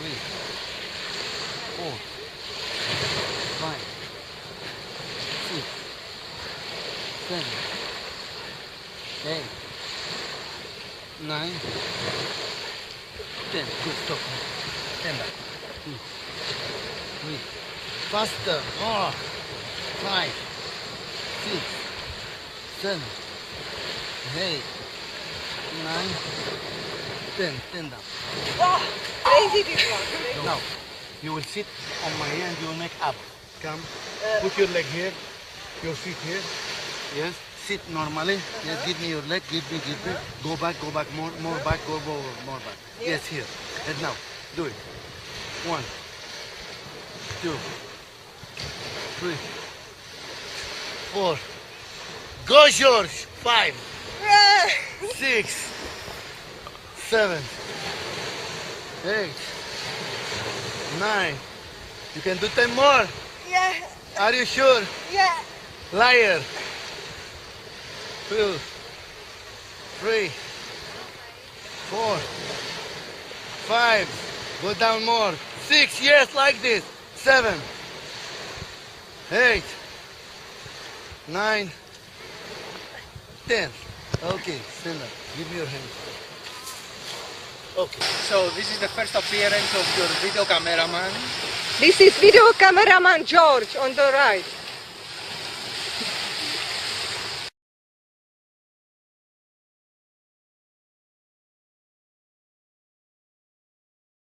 3, 4, 5, 6, 7, 8, 9, 10. Good, stop. 10 back. 2, 3. Faster. More. 5, 6, 7, 8, 9, 10. 10 down. Oh, crazy this one. Now, you will sit on my hand, you will make up. Come, put your leg here, your feet here. Yes, sit normally. Yes, give me your leg, give me. Go back, more back, go more back. Yes, here. And now, do it. 1, 2, 3, 4. Go, George. 5, 6, 7, 8, 9. You can do 10 more. Yeah, Are you sure? yeah. Liar. 2, 3, 4, 5. Go down more. 6. Yes, like this. 7, 8, 9, 10. Okay, stand up. Give me your hand. Okay. So this is the first appearance of your video cameraman. This is video cameraman George on the right.